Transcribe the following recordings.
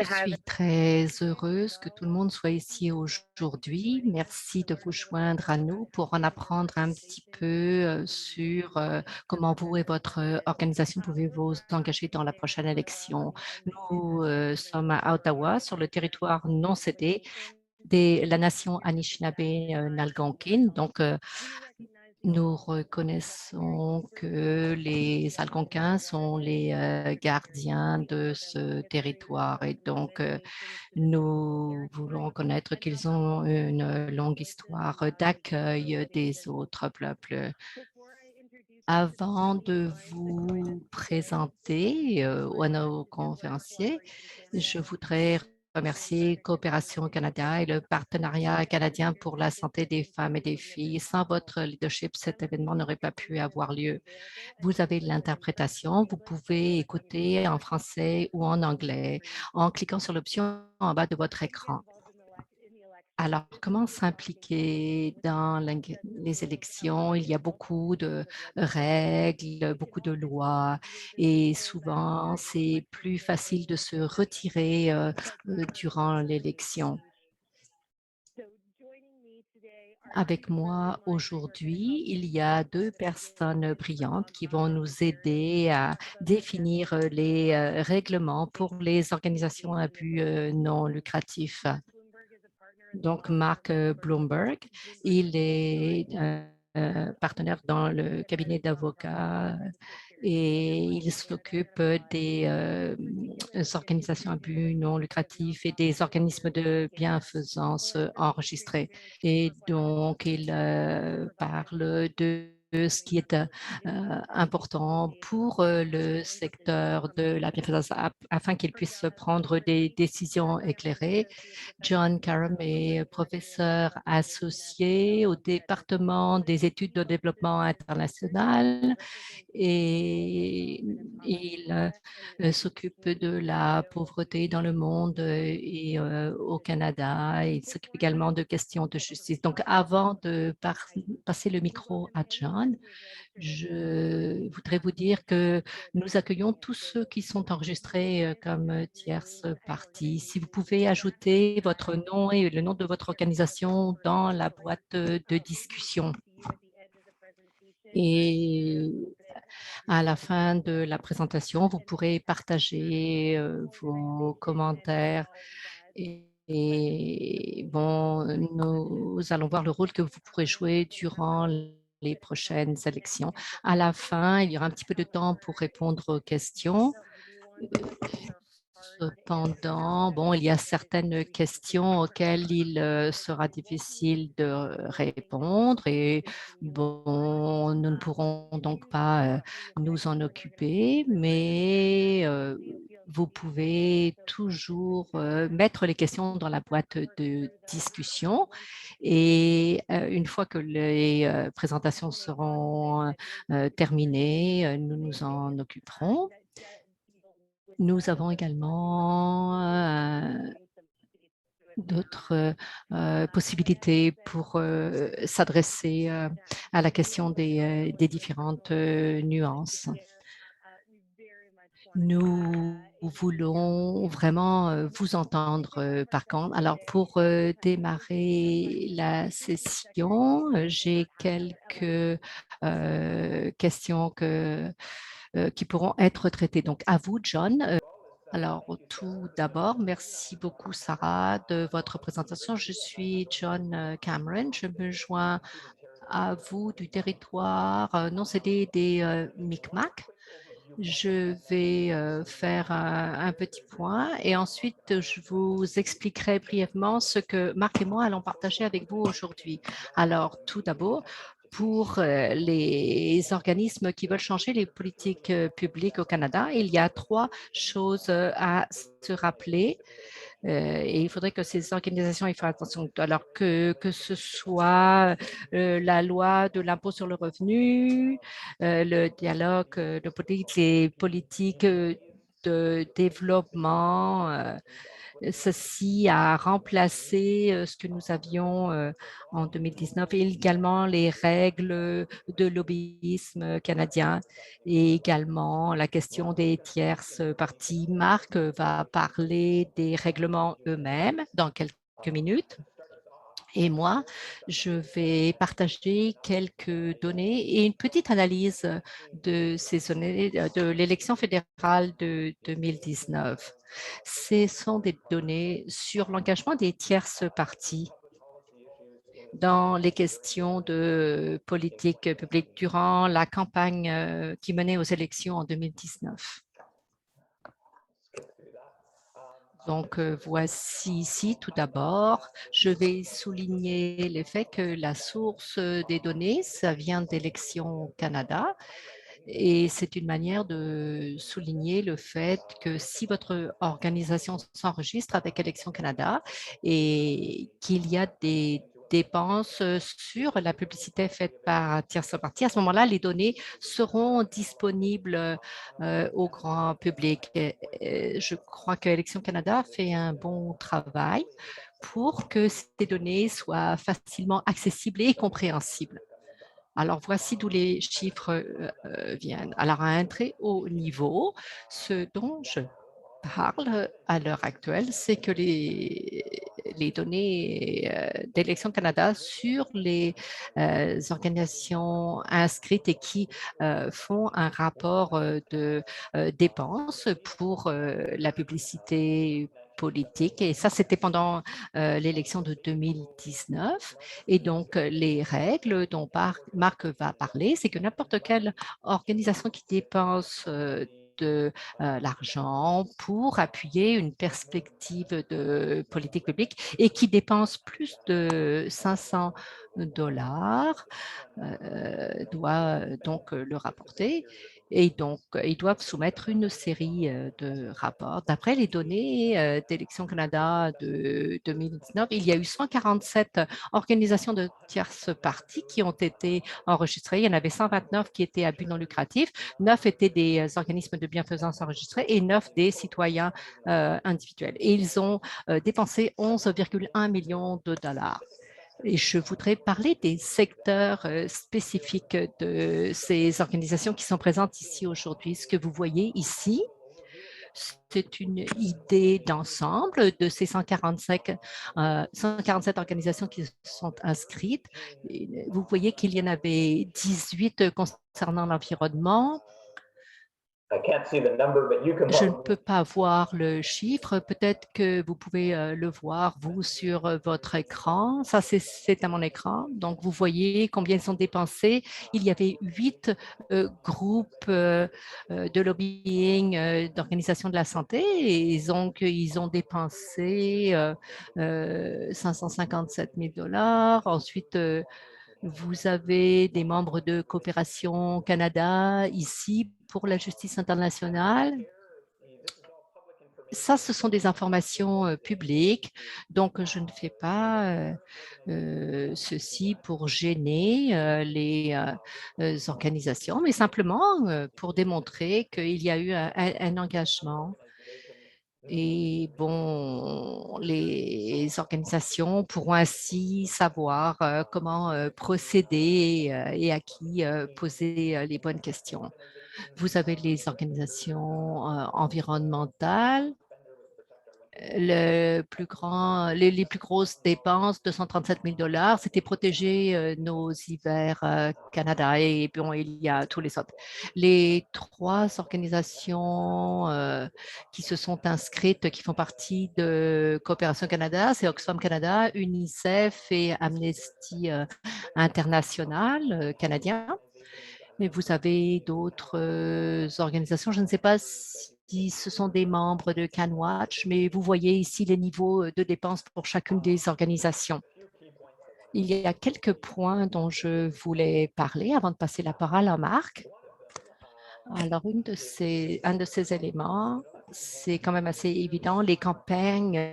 Je suis très heureuse que tout le monde soit ici aujourd'hui. Merci de vous joindre à nous pour en apprendre un petit peu sur comment vous et votre organisation pouvez vous engager dans la prochaine élection. Nous sommes à Ottawa, sur le territoire non cédé de la nation Anishinaabe-Algonquin. Donc, nous reconnaissons que les Algonquins sont les gardiens de ce territoire et donc nous voulons reconnaître qu'ils ont une longue histoire d'accueil des autres peuples. Avant de vous présenter à nos conférenciers, je voudrais remercier Coopération Canada et le partenariat canadien pour la santé des femmes et des filles. Sans votre leadership, cet événement n'aurait pas pu avoir lieu. Vous avez l'interprétation, vous pouvez écouter en français ou en anglais en cliquant sur l'option en bas de votre écran. Alors, comment s'impliquer dans les élections? Il y a beaucoup de règles, beaucoup de lois et souvent, c'est plus facile de se retirer durant l'élection. Avec moi aujourd'hui, il y a deux personnes brillantes qui vont nous aider à définir les règlements pour les organisations à but non lucratif. Donc, Mark Bloomberg, il est partenaire dans le cabinet d'avocats et il s'occupe des organisations à but non lucratif et des organismes de bienfaisance enregistrés. Et donc, il parle de ce qui est important pour le secteur de la bienfaisance afin qu'il puisse prendre des décisions éclairées. John Karam est professeur associé au département des études de développement international et il s'occupe de la pauvreté dans le monde et au Canada. Il s'occupe également de questions de justice. Donc, avant de passer le micro à John, je voudrais vous dire que nous accueillons tous ceux qui sont enregistrés comme tierces parties. Si vous pouvez ajouter votre nom et le nom de votre organisation dans la boîte de discussion. Et à la fin de la présentation, vous pourrez partager vos commentaires et bon, nous allons voir le rôle que vous pourrez jouer durant les prochaines élections. À la fin, il y aura un petit peu de temps pour répondre aux questions. Cependant, bon, il y a certaines questions auxquelles il sera difficile de répondre et bon, nous ne pourrons donc pas nous en occuper, mais vous pouvez toujours mettre les questions dans la boîte de discussion et une fois que les présentations seront terminées, nous nous en occuperons. Nous avons également d'autres possibilités pour s'adresser à la question des différentes nuances. Nous voulons vraiment vous entendre par contre. Alors, pour démarrer la session, j'ai quelques questions qui pourront être traitées. Donc, à vous, John. Alors, tout d'abord, merci beaucoup, Sarah, de votre présentation. Je suis John Cameron. Je me joins à vous du territoire non cédé des Micmacs. Je vais faire un petit point et ensuite je vous expliquerai brièvement ce que Marc et moi allons partager avec vous aujourd'hui. Alors, tout d'abord, pour les organismes qui veulent changer les politiques publiques au Canada, il y a trois choses à se rappeler. Et il faudrait que ces organisations y fassent attention. Alors que ce soit la loi de l'impôt sur le revenu, le dialogue de politique, les politiques de développement Ceci a remplacé ce que nous avions en 2019 et également les règles de lobbyisme canadien et également la question des tierces parties. Marc va parler des règlements eux-mêmes dans quelques minutes. Et moi, je vais partager quelques données et une petite analyse de ces données de l'élection fédérale de 2019. Ce sont des données sur l'engagement des tierces parties dans les questions de politique publique durant la campagne qui menait aux élections en 2019. Donc, voici ici tout d'abord, je vais souligner le fait que la source des données, ça vient d'Élections Canada et c'est une manière de souligner le fait que si votre organisation s'enregistre avec Élections Canada et qu'il y a des dépenses sur la publicité faite par tierce partie, à ce moment-là, les données seront disponibles au grand public. Je crois que Élections Canada fait un bon travail pour que ces données soient facilement accessibles et compréhensibles. Alors, voici d'où les chiffres viennent. Alors, à un très haut niveau, ce dont je parle à l'heure actuelle, c'est que les données d'Élections Canada sur les organisations inscrites et qui font un rapport de dépenses pour la publicité politique. Et ça, c'était pendant l'élection de 2019. Et donc, les règles dont Marc va parler, c'est que n'importe quelle organisation qui dépense de l'argent pour appuyer une perspective de politique publique et qui dépense plus de 500 dollars doit donc le rapporter. Et donc, ils doivent soumettre une série de rapports. D'après les données d'Élections Canada de 2019, il y a eu 147 organisations de tierces parties qui ont été enregistrées. Il y en avait 129 qui étaient à but non lucratif, 9 étaient des organismes de bienfaisance enregistrés et 9 des citoyens individuels. Et ils ont dépensé 11,1 millions de dollars. Et je voudrais parler des secteurs spécifiques de ces organisations qui sont présentes ici aujourd'hui. Ce que vous voyez ici, c'est une idée d'ensemble de ces 147 organisations qui sont inscrites. Vous voyez qu'il y en avait 18 concernant l'environnement. Je ne peux pas voir le chiffre. Peut-être que vous pouvez le voir, vous, sur votre écran. Ça, c'est à mon écran. Donc, vous voyez combien ils sont dépensés. Il y avait 8 groupes de lobbying d'organisation de la santé et ils ont dépensé 557 000 dollars. Ensuite, vous avez des membres de Coopération Canada ici pour la justice internationale. Ça, ce sont des informations publiques, donc je ne fais pas ceci pour gêner les organisations, mais simplement pour démontrer qu'il y a eu un engagement. Et bon, les organisations pourront ainsi savoir comment procéder et à qui poser les bonnes questions. Vous avez les organisations environnementales. Les plus grosses dépenses, 237 000 dollars, c'était protéger nos hivers Canada et bon, il y a tous les autres. Les 3 organisations qui se sont inscrites, qui font partie de Coopération Canada, c'est Oxfam Canada, UNICEF et Amnesty International canadien. Mais vous avez d'autres organisations, je ne sais pas si ce sont des membres de CanWatch, mais vous voyez ici les niveaux de dépenses pour chacune des organisations. Il y a quelques points dont je voulais parler avant de passer la parole à Marc. Alors, un de ces éléments, c'est quand même assez évident. Les campagnes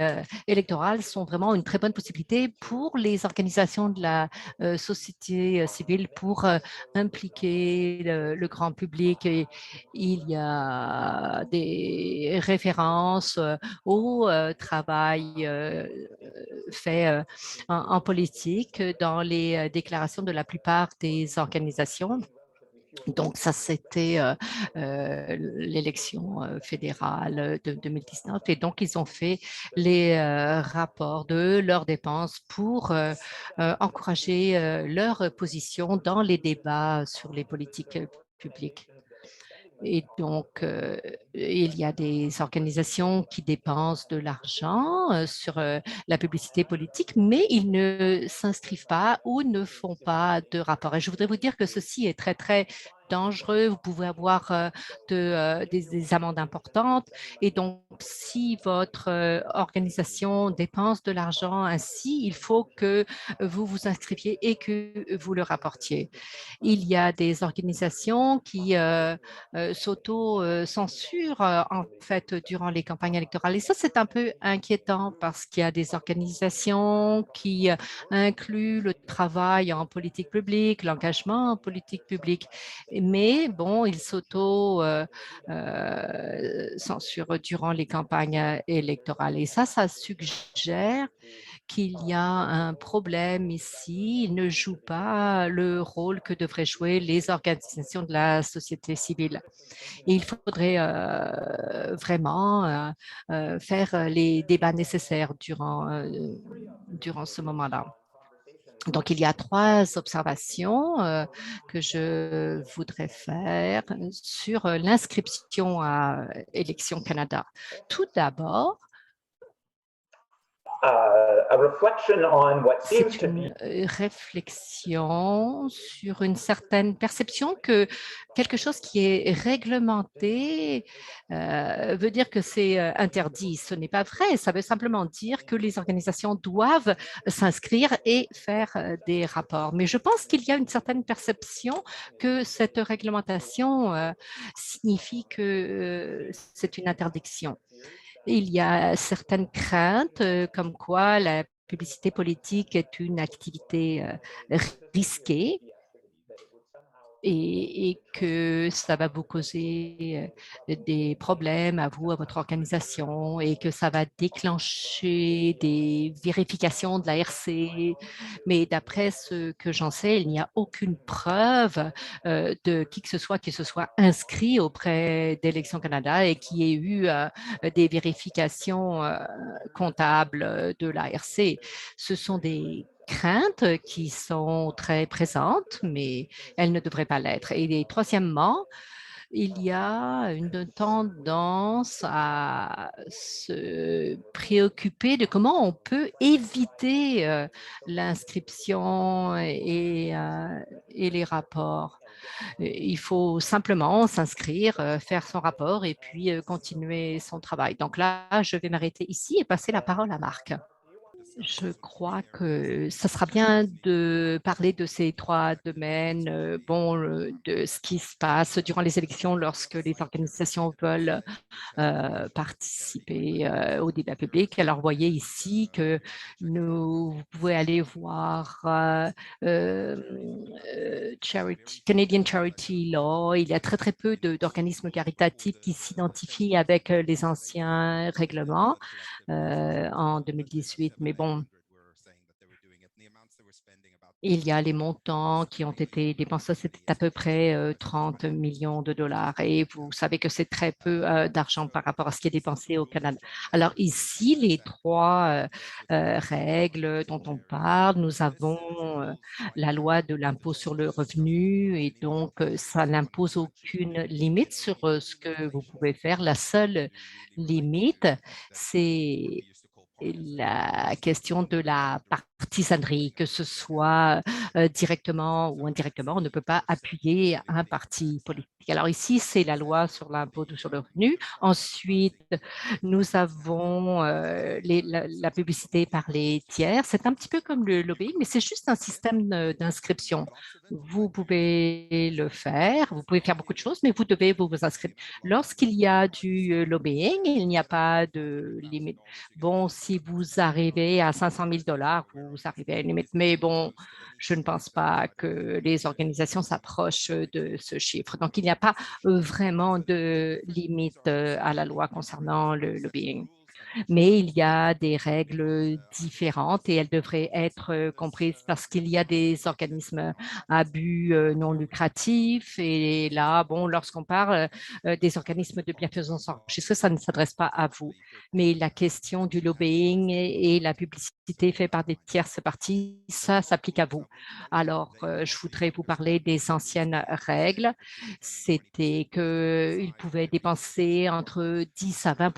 électorales sont vraiment une très bonne possibilité pour les organisations de la société civile pour impliquer le grand public. Et il y a des références au travail fait en politique dans les déclarations de la plupart des organisations. Donc, ça, c'était l'élection fédérale de 2019. Et donc, ils ont fait les rapports de leurs dépenses pour encourager leur position dans les débats sur les politiques publiques. Et donc, il y a des organisations qui dépensent de l'argent sur la publicité politique, mais ils ne s'inscrivent pas ou ne font pas de rapport. Et je voudrais vous dire que ceci est très, très dangereux. Vous pouvez avoir des amendes importantes. Et donc, si votre organisation dépense de l'argent ainsi, il faut que vous vous inscriviez et que vous le rapportiez. Il y a des organisations qui s'auto-censurent en fait durant les campagnes électorales. Et ça, c'est un peu inquiétant parce qu'il y a des organisations qui incluent le travail en politique publique, l'engagement en politique publique. Mais bon, ils s'auto-censurent durant les campagnes électorales. Et ça suggère qu'il y a un problème ici. Ils ne jouent pas le rôle que devraient jouer les organisations de la société civile. Et il faudrait vraiment faire les débats nécessaires durant ce moment-là. Donc, il y a 3 observations que je voudrais faire sur l'inscription à Élections Canada. Tout d'abord, c'est une réflexion sur une certaine perception que quelque chose qui est réglementé veut dire que c'est interdit. Ce n'est pas vrai. Ça veut simplement dire que les organisations doivent s'inscrire et faire des rapports. Mais je pense qu'il y a une certaine perception que cette réglementation signifie que c'est une interdiction. Il y a certaines craintes comme quoi la publicité politique est une activité risquée et que ça va vous causer des problèmes à vous, à votre organisation, et que ça va déclencher des vérifications de la RC. Mais d'après ce que j'en sais, il n'y a aucune preuve de qui se soit inscrit auprès d'Élections Canada et qui ait eu des vérifications comptables de la RC. Ce sont des craintes qui sont très présentes, mais elles ne devraient pas l'être. Et troisièmement, il y a une tendance à se préoccuper de comment on peut éviter l'inscription et les rapports. Il faut simplement s'inscrire, faire son rapport et puis continuer son travail. Donc là, je vais m'arrêter ici et passer la parole à Marc. Je crois que ça sera bien de parler de ces 3 domaines, de ce qui se passe durant les élections lorsque les organisations veulent participer au débat public. Alors, vous voyez ici que vous pouvez aller voir Canadian Charity Law. Il y a très, très peu d'organismes caritatifs qui s'identifient avec les anciens règlements en 2018. Mais bon, il y a les montants qui ont été dépensés, c'était à peu près 30 millions de dollars. Et vous savez que c'est très peu d'argent par rapport à ce qui est dépensé au Canada. Alors ici, les 3 règles dont on parle, nous avons la loi de l'impôt sur le revenu et donc ça n'impose aucune limite sur ce que vous pouvez faire. La seule limite, c'est la question de la partisanerie, que ce soit directement ou indirectement, on ne peut pas appuyer un parti politique. politique. Alors ici, c'est la loi sur l'impôt sur le revenu. Ensuite, nous avons la publicité par les tiers. C'est un petit peu comme le lobbying, mais c'est juste un système d'inscription. Vous pouvez le faire, vous pouvez faire beaucoup de choses, mais vous devez vous inscrire. Lorsqu'il y a du lobbying, il n'y a pas de limite. Bon, si vous arrivez à 500 000 dollars, vous arrivez à une limite. Mais bon, je ne pense pas que les organisations s'approchent de ce chiffre. Donc, il n'y a pas vraiment de limite à la loi concernant le lobbying. Mais il y a des règles différentes et elles devraient être comprises parce qu'il y a des organismes à but non lucratif. Et là, bon, lorsqu'on parle des organismes de bienfaisance enregistrée, ça ne s'adresse pas à vous. Mais la question du lobbying et la publicité faite par des tierces parties, ça s'applique à vous. Alors, je voudrais vous parler des anciennes règles. C'était qu'ils pouvaient dépenser entre 10 à 20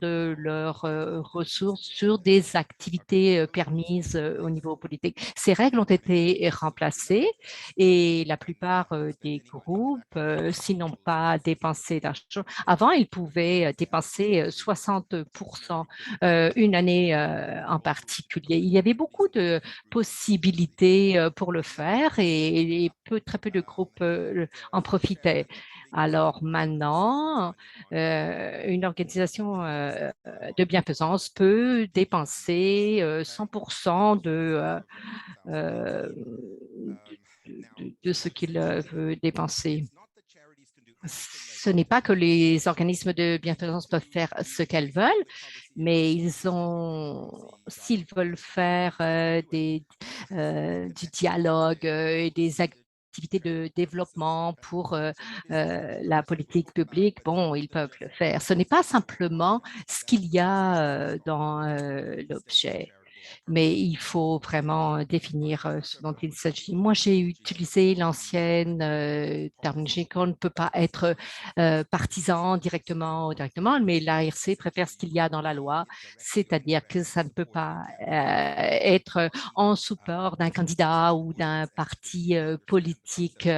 de leurs ressources sur des activités permises au niveau politique. Ces règles ont été remplacées et la plupart des groupes, s'ils n'ont pas dépensé d'argent, avant, ils pouvaient dépenser 60 une année en particulier. Il y avait beaucoup de possibilités pour le faire et très peu de groupes en profitaient. Alors maintenant, une organisation de bienfaisance peut dépenser 100% euh, de ce qu'il veut dépenser. Ce n'est pas que les organismes de bienfaisance peuvent faire ce qu'elles veulent, mais s'ils veulent faire du dialogue et des activités de développement pour la politique publique, bon, ils peuvent le faire. Ce n'est pas simplement ce qu'il y a dans l'objet, mais il faut vraiment définir ce dont il s'agit. Moi, j'ai utilisé l'ancienne terminologie qu'on ne peut pas être partisan directement ou directement, mais l'ARC préfère ce qu'il y a dans la loi, c'est-à-dire que ça ne peut pas être en support d'un candidat ou d'un parti politique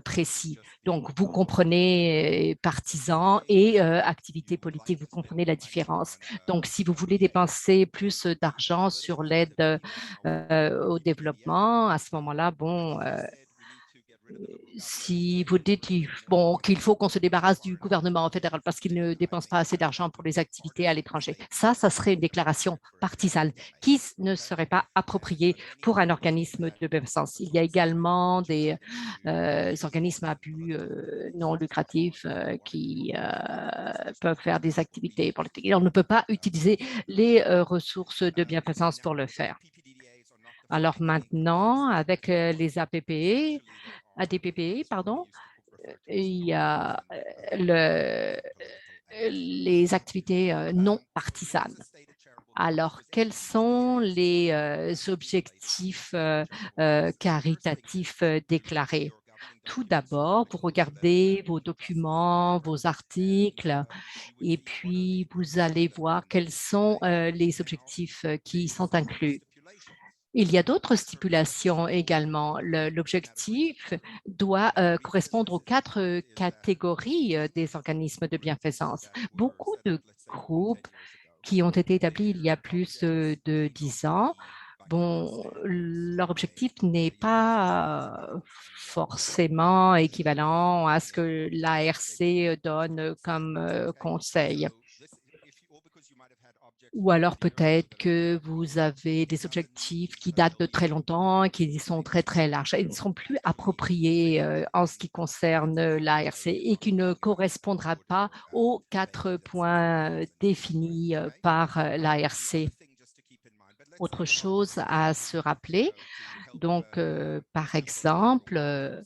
précis. Donc, vous comprenez partisan et activité politique, vous comprenez la différence. Donc, si vous voulez dépenser plus d'argent sur l'aide au développement, à ce moment-là, bon, si vous dites qu'il faut qu'on se débarrasse du gouvernement fédéral parce qu'il ne dépense pas assez d'argent pour les activités à l'étranger, ça serait une déclaration partisane qui ne serait pas appropriée pour un organisme de bienfaisance. Il y a également des organismes à but non lucratif qui peuvent faire des activités politiques. On ne peut pas utiliser les ressources de bienfaisance pour le faire. Alors maintenant, avec les ADPPE, pardon, il y a les activités non partisanes. Alors, quels sont les objectifs caritatifs déclarés? Tout d'abord, vous regardez vos documents, vos articles, et puis vous allez voir quels sont les objectifs qui sont inclus. Il y a d'autres stipulations également. L'objectif doit correspondre aux quatre catégories des organismes de bienfaisance. Beaucoup de groupes qui ont été établis il y a plus de 10 ans, bon, leur objectif n'est pas forcément équivalent à ce que l'ARC donne comme conseil. Ou alors peut-être que vous avez des objectifs qui datent de très longtemps, qui sont très, très larges. Ils ne seront plus appropriés en ce qui concerne l'ARC et qui ne correspondra pas aux 4 points définis par l'ARC. Autre chose à se rappeler, donc par exemple,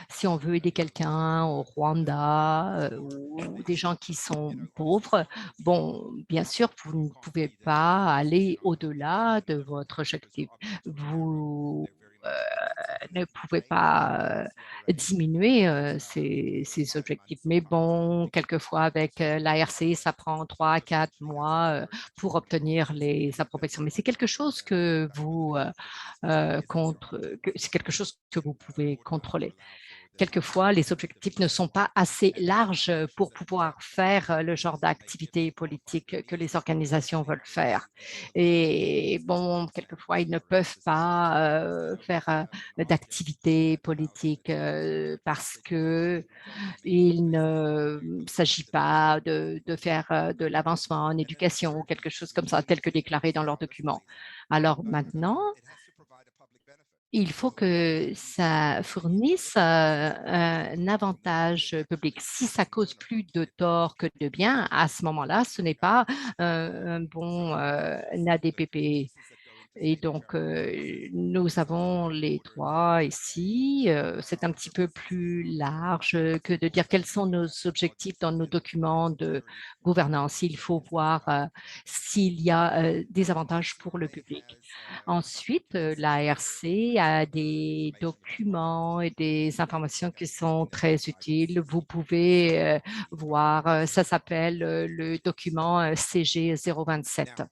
si on veut aider quelqu'un au Rwanda ou des gens qui sont pauvres, bon, bien sûr, vous ne pouvez pas aller au-delà de votre objectif. Vous ne pouvez pas diminuer ces objectifs. Mais bon, quelquefois avec l'ARC, ça prend 3 à 4 mois pour obtenir les approbations. Mais c'est quelque chose c'est quelque chose que vous pouvez contrôler. quelquefois, les objectifs ne sont pas assez larges pour pouvoir faire le genre d'activité politique que les organisations veulent faire. Et bon, quelquefois, ils ne peuvent pas faire d'activités politiques parce que il ne s'agit pas de faire de l'avancement en éducation ou quelque chose comme ça, tel que déclaré dans leurs documents. Alors maintenant, il faut que ça fournisse un avantage public. Si ça cause plus de tort que de bien, à ce moment-là, ce n'est pas un bon ADPP. Et donc, nous avons les droits ici. C'est un petit peu plus large que de dire quels sont nos objectifs dans nos documents de gouvernance. Il faut voir s'il y a des avantages pour le public. Ensuite, l'ARC a des documents et des informations qui sont très utiles. Vous pouvez voir, ça s'appelle le document CG 027.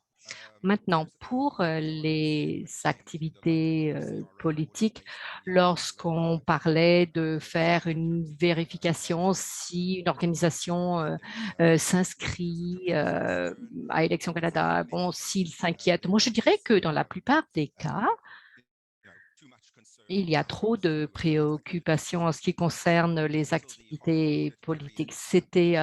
Maintenant, pour les activités politiques, lorsqu'on parlait de faire une vérification si une organisation s'inscrit à Élections Canada, bon, s'ils s'inquiètent, moi je dirais que dans la plupart des cas, il y a trop de préoccupations en ce qui concerne les activités politiques. C'était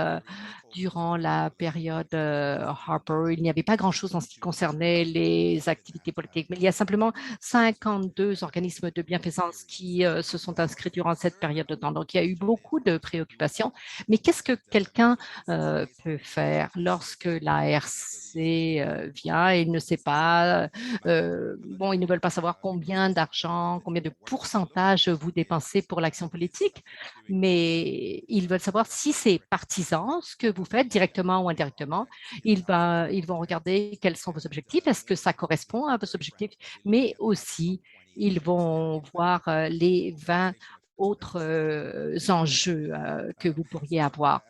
durant la période Harper, il n'y avait pas grand-chose en ce qui concernait les activités politiques, mais il y a simplement 52 organismes de bienfaisance qui se sont inscrits durant cette période de temps. Donc, il y a eu beaucoup de préoccupations. Mais qu'est-ce que quelqu'un peut faire lorsque la RC vient et il ne sait pas bon, ils ne veulent pas savoir combien d'argent, combien de pourcentage vous dépensez pour l'action politique, mais ils veulent savoir si c'est partisan, ce que vous faites directement ou indirectement. Ils vont regarder quels sont vos objectifs, est-ce que ça correspond à vos objectifs, mais aussi ils vont voir les 20 autres enjeux que vous pourriez avoir.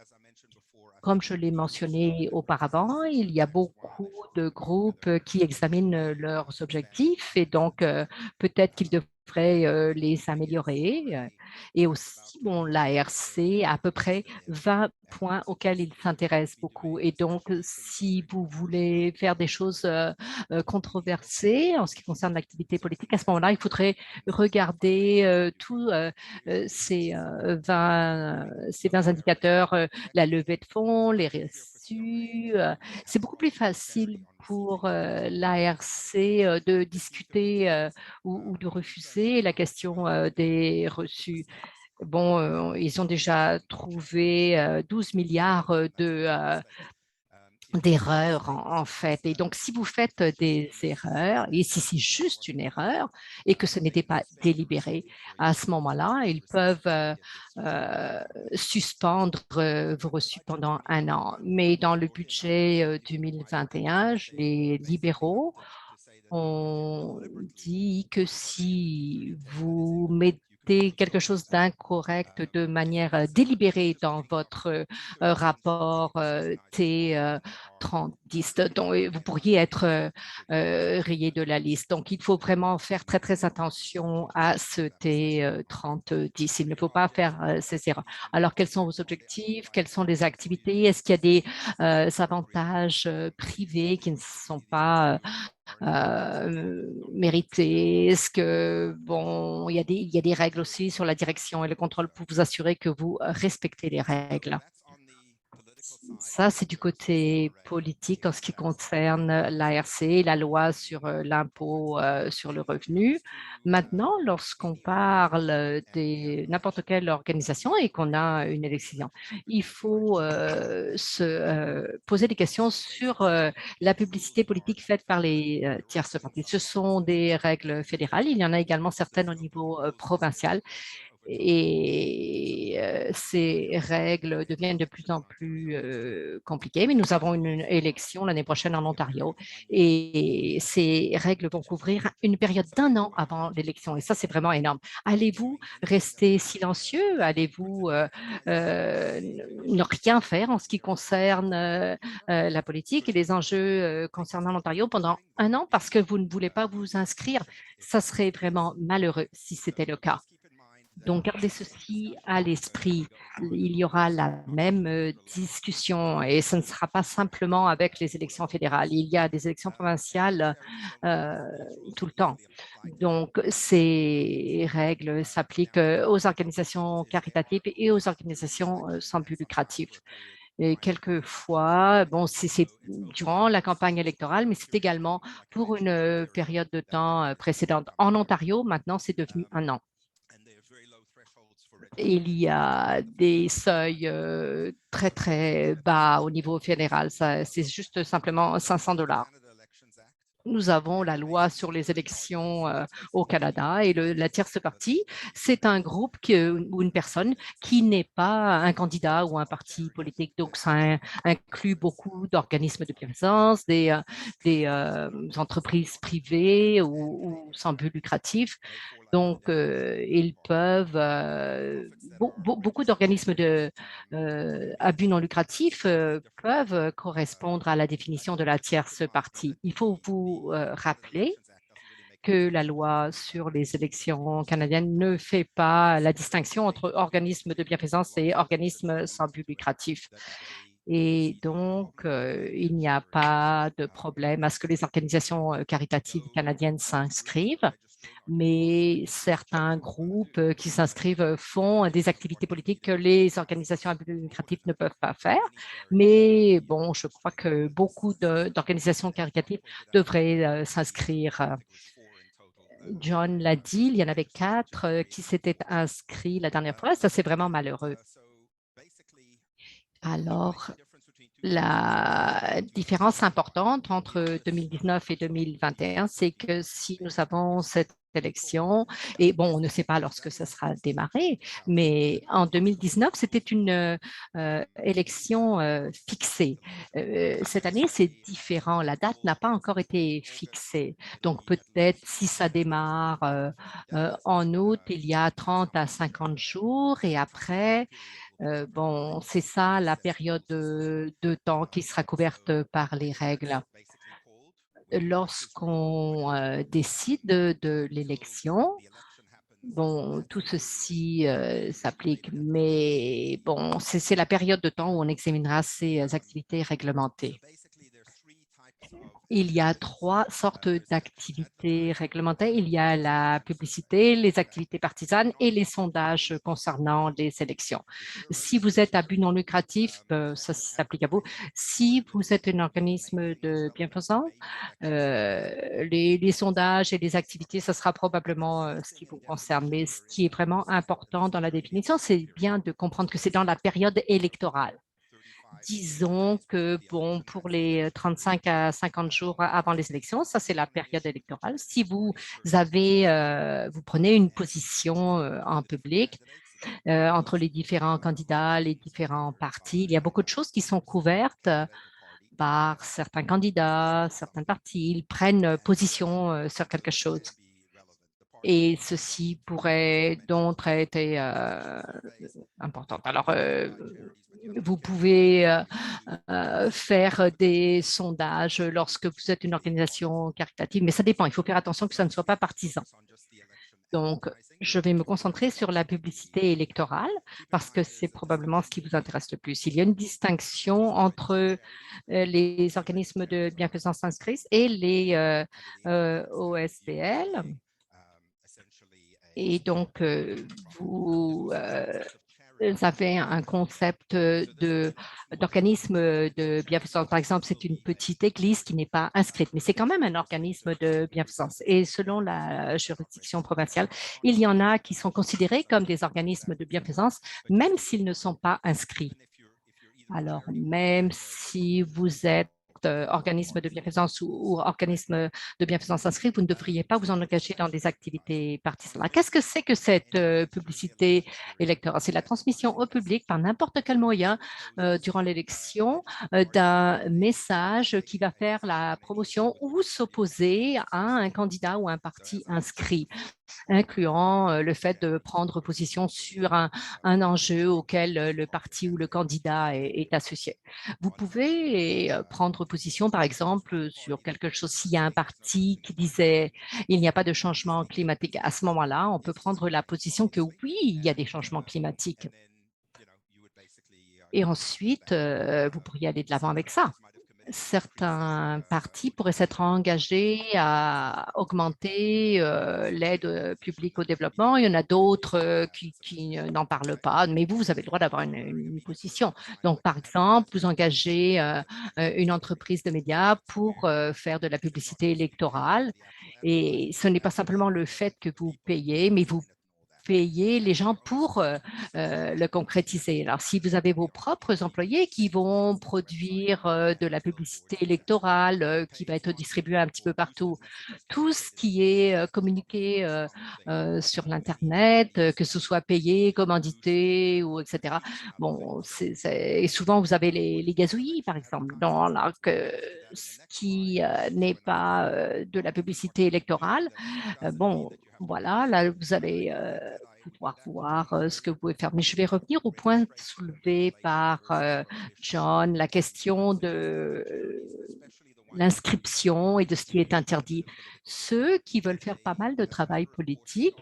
Comme je l'ai mentionné auparavant, il y a beaucoup de groupes qui examinent leurs objectifs et donc peut-être qu'ils devraient les améliorer. Et aussi, bon, l'ARC a à peu près 20 points auxquels il s'intéresse beaucoup. Et donc, si vous voulez faire des choses controversées en ce qui concerne l'activité politique, à ce moment-là, il faudrait regarder tous ces 20 indicateurs la levée de fonds, les reçus. C'est beaucoup plus facile pour l'ARC de discuter ou de refuser la question des reçus. Bon, ils ont déjà trouvé 12 milliards d'erreurs en fait. Et donc, si vous faites des erreurs, et si c'est juste une erreur et que ce n'était pas délibéré, à ce moment-là, ils peuvent euh, suspendre vos reçus pendant un an. Mais dans le budget 2021, les libéraux ont dit que si vous mettez quelque chose d'incorrect de manière délibérée dans votre rapport T3010, dont vous pourriez être rayé de la liste. Donc, il faut vraiment faire très, très attention à ce T3010. Il ne faut pas faire ces erreurs. Alors, quels sont vos objectifs? Quelles sont les activités? Est-ce qu'il y a des avantages privés qui ne sont pas mérité? Est-ce que, bon, il y a des règles aussi sur la direction et le contrôle pour vous assurer que vous respectez les règles? Ça, c'est du côté politique en ce qui concerne l'ARC, la loi sur l'impôt sur le revenu. Maintenant, lorsqu'on parle de n'importe quelle organisation et qu'on a une élection, il faut se poser des questions sur la publicité politique faite par les tierces parties. Ce sont des règles fédérales. Il y en a également certaines au niveau provincial et ces règles deviennent de plus en plus compliquées, mais nous avons une élection l'année prochaine en Ontario et ces règles vont couvrir une période d'un an avant l'élection et ça, c'est vraiment énorme. Allez-vous rester silencieux? Allez-vous ne rien faire en ce qui concerne la politique et les enjeux concernant l'Ontario pendant un an parce que vous ne voulez pas vous inscrire? Ça serait vraiment malheureux si c'était le cas. Donc, gardez ceci à l'esprit. Il y aura la même discussion et ce ne sera pas simplement avec les élections fédérales. Il y a des élections provinciales euh, tout le temps. Donc, ces règles s'appliquent aux organisations caritatives et aux organisations sans but lucratif. Et quelquefois, bon, c'est durant la campagne électorale, mais c'est également pour une période de temps précédente. En Ontario, maintenant, c'est devenu un an. Il y a des seuils très, très bas au niveau fédéral. C'est juste simplement 500 $. Nous avons la loi sur les élections au Canada et la tierce partie, c'est un groupe ou une personne qui n'est pas un candidat ou un parti politique. Donc, ça inclut beaucoup d'organismes de bienfaisance, des entreprises privées ou sans but lucratif. Donc, ils peuvent, beaucoup d'organismes à but non lucratif peuvent correspondre à la définition de la tierce partie. Il faut vous rappeler que la loi sur les élections canadiennes ne fait pas la distinction entre organismes de bienfaisance et organismes sans but lucratif. Et donc, il n'y a pas de problème à ce que les organisations caritatives canadiennes s'inscrivent, mais certains groupes qui s'inscrivent font des activités politiques que les organisations à but lucratif ne peuvent pas faire. Mais bon, je crois que beaucoup d'organisations caritatives devraient s'inscrire. John l'a dit, il y en avait 4 qui s'étaient inscrits la dernière fois. Ça, c'est vraiment malheureux. Alors, la différence importante entre 2019 et 2021, c'est que si nous avons cette élection, et bon, on ne sait pas lorsque ça sera démarré, mais en 2019, c'était une élection fixée. Cette année, c'est différent. La date n'a pas encore été fixée. Donc, peut-être si ça démarre en août, il y a 30 à 50 jours et après, bon, c'est ça la période de temps qui sera couverte par les règles. Lorsqu'on décide de l'élection, bon, tout ceci s'applique, mais bon, c'est la période de temps où on examinera ces activités réglementées. Il y a 3 sortes d'activités réglementées. Il y a la publicité, les activités partisanes et les sondages concernant les élections. Si vous êtes à but non lucratif, ça s'applique à vous. Si vous êtes un organisme de bienfaisance, les sondages et les activités, ce sera probablement ce qui vous concerne. Mais ce qui est vraiment important dans la définition, c'est bien de comprendre que c'est dans la période électorale. Disons que bon, pour les 35 à 50 jours avant les élections, ça c'est la période électorale. Si vous prenez une position en public entre les différents candidats, les différents partis, il y a beaucoup de choses qui sont couvertes par certains candidats, certains partis. Ils prennent position sur quelque chose. Et ceci pourrait donc être important. Alors, vous pouvez faire des sondages lorsque vous êtes une organisation caritative, mais ça dépend. Il faut faire attention que ça ne soit pas partisan. Donc, je vais me concentrer sur la publicité électorale parce que c'est probablement ce qui vous intéresse le plus. Il y a une distinction entre les organismes de bienfaisance inscrits et les OSBL. Et donc, vous avez un concept d'organisme de bienfaisance. Par exemple, c'est une petite église qui n'est pas inscrite, mais c'est quand même un organisme de bienfaisance. Et selon la juridiction provinciale, il y en a qui sont considérés comme des organismes de bienfaisance, même s'ils ne sont pas inscrits. Alors, même si vous êtes organisme de bienfaisance ou organisme de bienfaisance inscrit, vous ne devriez pas vous en engager dans des activités partisanes. Qu'est-ce que c'est que cette publicité électorale? C'est la transmission au public par n'importe quel moyen durant l'élection d'un message qui va faire la promotion ou s'opposer à un candidat ou un parti inscrit, incluant le fait de prendre position sur un enjeu auquel le parti ou le candidat est associé. Vous pouvez prendre position, par exemple, sur quelque chose. S'il y a un parti qui disait il n'y a pas de changement climatique, à ce moment-là, on peut prendre la position que oui, il y a des changements climatiques. Et ensuite, vous pourriez aller de l'avant avec ça. Certains partis pourraient s'être engagés à augmenter l'aide publique au développement. Il y en a d'autres qui n'en parlent pas, mais vous avez le droit d'avoir une position. Donc, par exemple, vous engagez une entreprise de médias pour faire de la publicité électorale. Et ce n'est pas simplement le fait que vous payez, mais vous payer les gens pour le concrétiser. Alors, si vous avez vos propres employés qui vont produire de la publicité électorale qui va être distribuée un petit peu partout, tout ce qui est communiqué sur l'Internet, que ce soit payé, commandité ou etc. Bon, et souvent, vous avez les gazouillis, par exemple, dans ce qui n'est pas de la publicité électorale. Bon, voilà, là, vous allez pouvoir voir ce que vous pouvez faire. Mais je vais revenir au point soulevé par John, la question de l'inscription et de ce qui est interdit. Ceux qui veulent faire pas mal de travail politique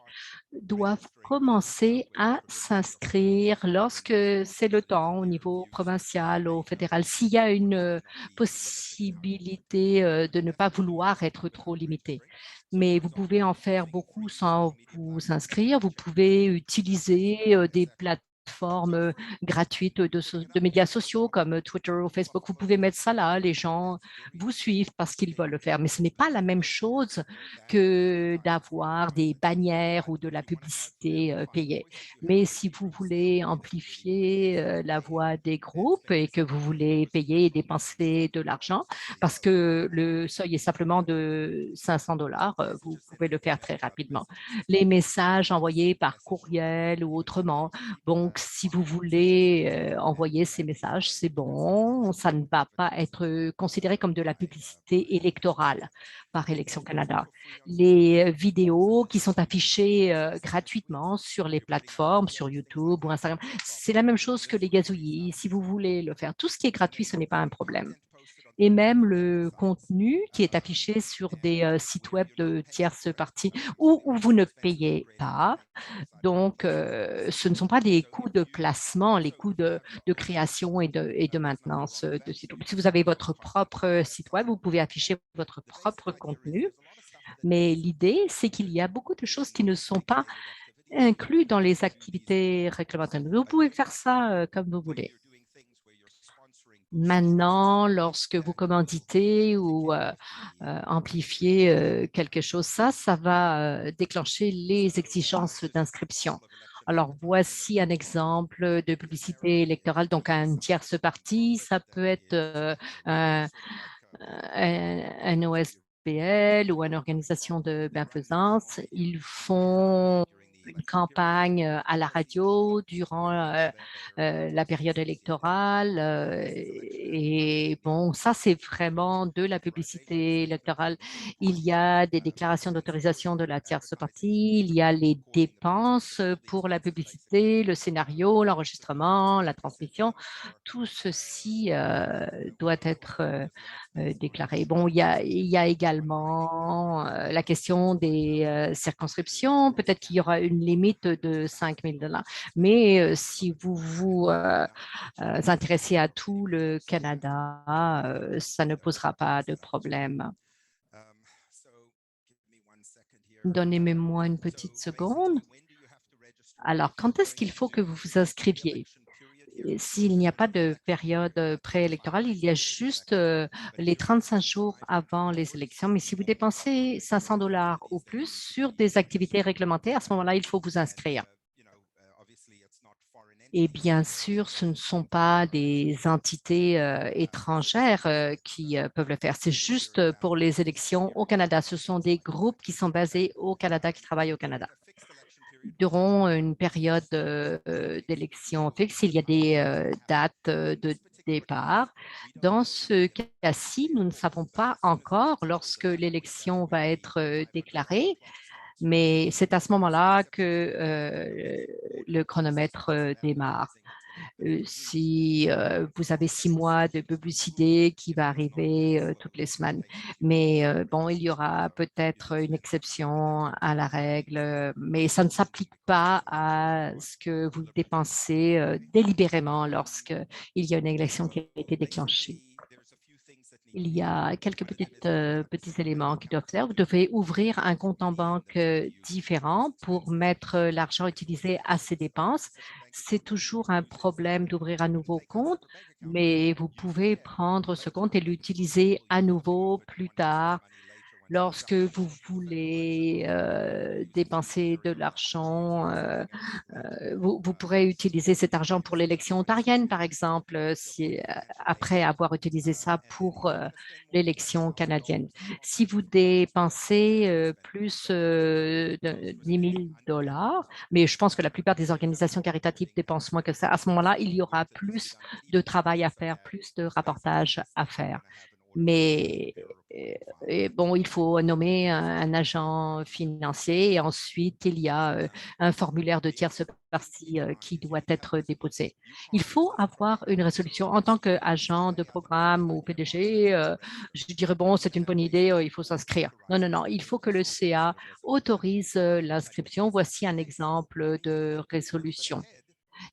doivent commencer à s'inscrire lorsque c'est le temps au niveau provincial, au fédéral. S'il y a une possibilité de ne pas vouloir être trop limité. Mais vous pouvez en faire beaucoup sans vous inscrire. Vous pouvez utiliser des plateformes gratuites de médias sociaux comme Twitter ou Facebook. Vous pouvez mettre ça là. Les gens vous suivent parce qu'ils veulent le faire. Mais ce n'est pas la même chose que d'avoir des bannières ou de la publicité payée. Mais si vous voulez amplifier la voix des groupes et que vous voulez payer et dépenser de l'argent, parce que le seuil est simplement de $500, vous pouvez le faire très rapidement. Les messages envoyés par courriel ou autrement, donc si vous voulez envoyer ces messages, c'est bon, ça ne va pas être considéré comme de la publicité électorale par Élections Canada. Les vidéos qui sont affichées gratuitement sur les plateformes, sur YouTube ou Instagram, c'est la même chose que les gazouillis. Si vous voulez le faire, tout ce qui est gratuit, ce n'est pas un problème. Et même le contenu qui est affiché sur des sites web de tierces parties où vous ne payez pas. Donc, ce ne sont pas des coûts de placement, les coûts de création et de maintenance de site web. Si vous avez votre propre site web, vous pouvez afficher votre propre contenu. Mais l'idée, c'est qu'il y a beaucoup de choses qui ne sont pas incluses dans les activités réglementaires. Vous pouvez faire ça comme vous voulez. Maintenant, lorsque vous commanditez ou amplifiez quelque chose, ça va déclencher les exigences d'inscription. Alors, voici un exemple de publicité électorale. Donc, un tierce parti, ça peut être un OSBL ou une organisation de bienfaisance. Ils font une campagne à la radio durant la période électorale. Et bon, ça, c'est vraiment de la publicité électorale. Il y a des déclarations d'autorisation de la tierce partie, il y a les dépenses pour la publicité, le scénario, l'enregistrement, la transmission. Tout ceci doit être déclaré. Bon, il y a également la question des circonscriptions. Peut-être qu'il y aura une limite de $5 000. Mais si vous vous intéressez à tout le Canada, ça ne posera pas de problème. Donnez-moi une petite seconde. Alors, quand est-ce qu'il faut que vous vous inscriviez? S'il n'y a pas de période préélectorale, il y a juste les 35 jours avant les élections. Mais si vous dépensez $500 ou plus sur des activités réglementées, à ce moment-là, il faut vous inscrire. Et bien sûr, ce ne sont pas des entités étrangères qui peuvent le faire. C'est juste pour les élections au Canada. Ce sont des groupes qui sont basés au Canada, qui travaillent au Canada. Durant une période d'élection fixe, il y a des dates de départ. Dans ce cas-ci, nous ne savons pas encore lorsque l'élection va être déclarée, mais c'est à ce moment-là que le chronomètre démarre. Si vous avez 6 mois de publicité qui va arriver toutes les semaines. Mais bon, il y aura peut-être une exception à la règle, mais ça ne s'applique pas à ce que vous dépensez délibérément lorsqu'il y a une élection qui a été déclenchée. Il y a quelques petits éléments qui doivent faire. Vous devez ouvrir un compte en banque différent pour mettre l'argent utilisé à ces dépenses. C'est toujours un problème d'ouvrir un nouveau compte, mais vous pouvez prendre ce compte et l'utiliser à nouveau plus tard lorsque vous voulez dépenser de l'argent. Vous pourrez utiliser cet argent pour l'élection ontarienne, par exemple, après avoir utilisé ça pour l'élection canadienne. Si vous dépensez plus de 10 000 dollars, mais je pense que la plupart des organisations caritatives dépensent moins que ça, à ce moment-là, il y aura plus de travail à faire, plus de rapportage à faire. Mais bon, il faut nommer un agent financier et ensuite il y a un formulaire de tierce partie qui doit être déposé. Il faut avoir une résolution. En tant qu'agent de programme ou PDG, je dirais, bon, c'est une bonne idée, il faut s'inscrire. Non, non, non, il faut que le CA autorise l'inscription. Voici un exemple de résolution.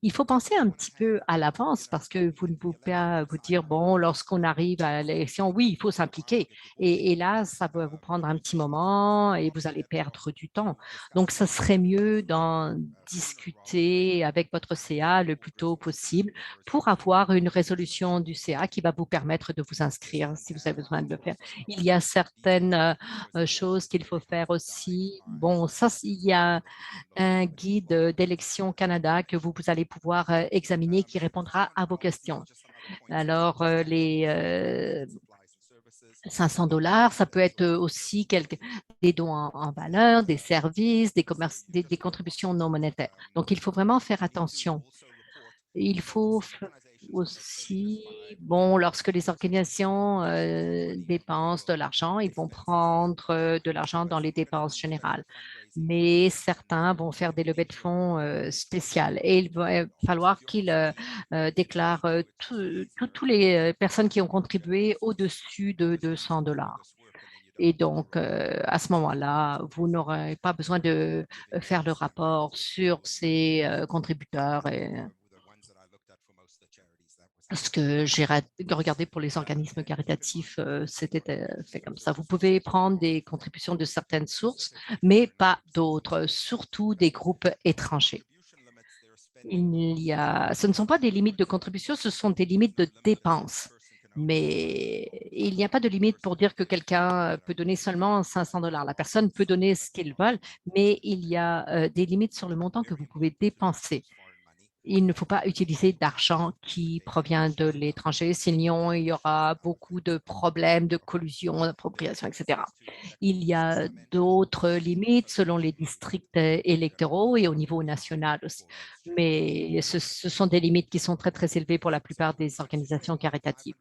Il faut penser un petit peu à l'avance parce que vous ne pouvez pas vous dire, bon, lorsqu'on arrive à l'élection, oui, il faut s'impliquer. Et là, ça va vous prendre un petit moment et vous allez perdre du temps. Donc, ça serait mieux d'en discuter avec votre CA le plus tôt possible pour avoir une résolution du CA qui va vous permettre de vous inscrire si vous avez besoin de le faire. Il y a certaines choses qu'il faut faire aussi. Bon, ça, il y a un guide d'élection Canada que vous allez pouvoir examiner qui répondra à vos questions. Alors, les 500 dollars, ça peut être aussi des dons en valeur, des services, des contributions non monétaires. Donc, il faut vraiment faire attention. Il faut aussi, bon, lorsque les organisations dépensent de l'argent, ils vont prendre de l'argent dans les dépenses générales. Mais certains vont faire des levées de fonds spéciales et il va falloir qu'ils déclarent toutes les personnes qui ont contribué au-dessus de 200 dollars. Et donc, à ce moment-là, vous n'aurez pas besoin de faire le rapport sur ces contributeurs. Ce que j'ai regardé pour les organismes caritatifs, c'était fait comme ça. Vous pouvez prendre des contributions de certaines sources, mais pas d'autres, surtout des groupes étrangers. Ce ne sont pas des limites de contribution, ce sont des limites de dépenses. Mais il n'y a pas de limite pour dire que quelqu'un peut donner seulement 500 dollars. La personne peut donner ce qu'il veut, mais il y a des limites sur le montant que vous pouvez dépenser. Il ne faut pas utiliser d'argent qui provient de l'étranger, sinon il y aura beaucoup de problèmes de collusion, d'appropriation, etc. Il y a d'autres limites selon les districts électoraux et au niveau national aussi. Mais ce sont des limites qui sont très, très élevées pour la plupart des organisations caritatives.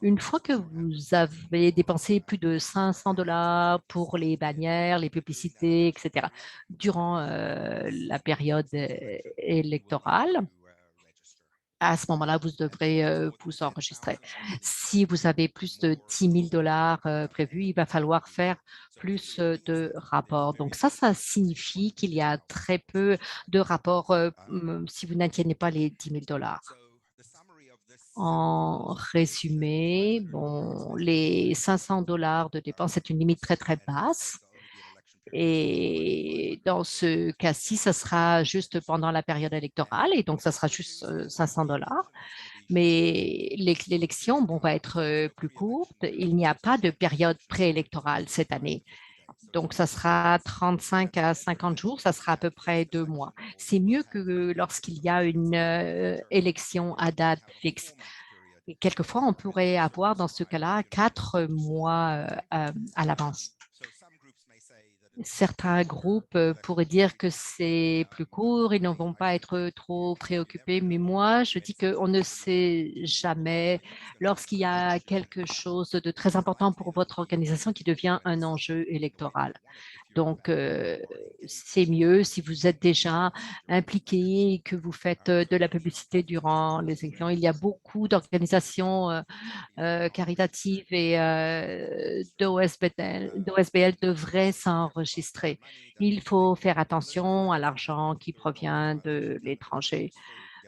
Une fois que vous avez dépensé plus de 500 dollars pour les bannières, les publicités, etc., durant la période électorale, à ce moment-là, vous devrez vous enregistrer. Si vous avez plus de 10 000 dollars prévus, il va falloir faire plus de rapports. Donc ça signifie qu'il y a très peu de rapports si vous n'atteignez pas les 10 000 dollars. En résumé, bon, les 500 dollars de dépenses, c'est une limite très, très basse. Et dans ce cas-ci, ça sera juste pendant la période électorale et donc ça sera juste 500 dollars. Mais l'élection bon, va être plus courte. Il n'y a pas de période préélectorale cette année. Donc, ça sera 35 à 50 jours, ça sera à peu près 2 mois. C'est mieux que lorsqu'il y a une élection à date fixe. Et quelquefois, on pourrait avoir dans ce cas-là 4 mois à l'avance. Certains groupes pourraient dire que c'est plus court, ils ne vont pas être trop préoccupés, mais moi, je dis qu'on ne sait jamais lorsqu'il y a quelque chose de très important pour votre organisation qui devient un enjeu électoral. Donc, c'est mieux si vous êtes déjà impliqué et que vous faites de la publicité durant les élections. Il y a beaucoup d'organisations caritatives et d'OSBL devraient s'enregistrer. Il faut faire attention à l'argent qui provient de l'étranger.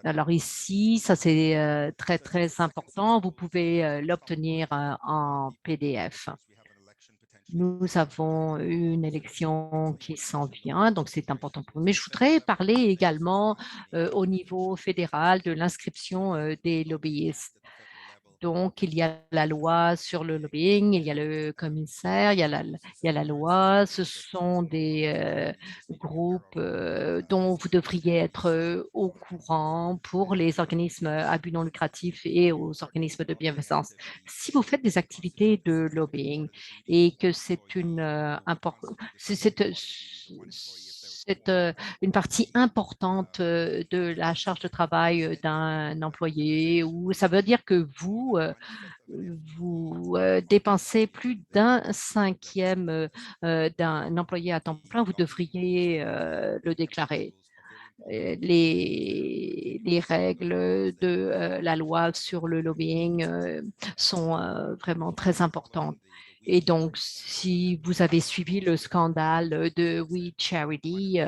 Alors ici, ça c'est très, très important. Vous pouvez l'obtenir en PDF. Nous avons une élection qui s'en vient, donc c'est important pour nous. Mais je voudrais parler également au niveau fédéral de l'inscription des lobbyistes. Donc, il y a la loi sur le lobbying, il y a le commissaire, il y a la loi. Ce sont des groupes dont vous devriez être au courant pour les organismes à but non lucratif et aux organismes de bienfaisance. Si vous faites des activités de lobbying et que c'est une partie importante de la charge de travail d'un employé, ou ça veut dire que vous dépensez plus d'un cinquième d'un employé à temps plein, vous devriez le déclarer. Les règles de la loi sur le lobbying sont vraiment très importantes. Et donc, si vous avez suivi le scandale de We Charity,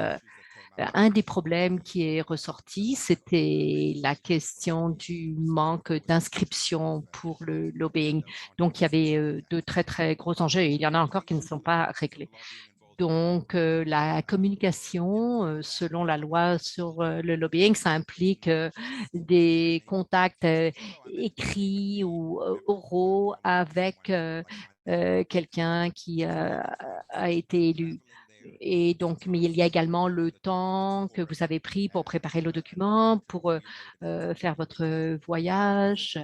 un des problèmes qui est ressorti, c'était la question du manque d'inscription pour le lobbying. Donc, il y avait de très, très gros enjeux et il y en a encore qui ne sont pas réglés. Donc, la communication, selon la loi sur le lobbying, ça implique des contacts écrits ou oraux avec quelqu'un qui a été élu. Et donc, mais il y a également le temps que vous avez pris pour préparer le document, pour faire votre voyage.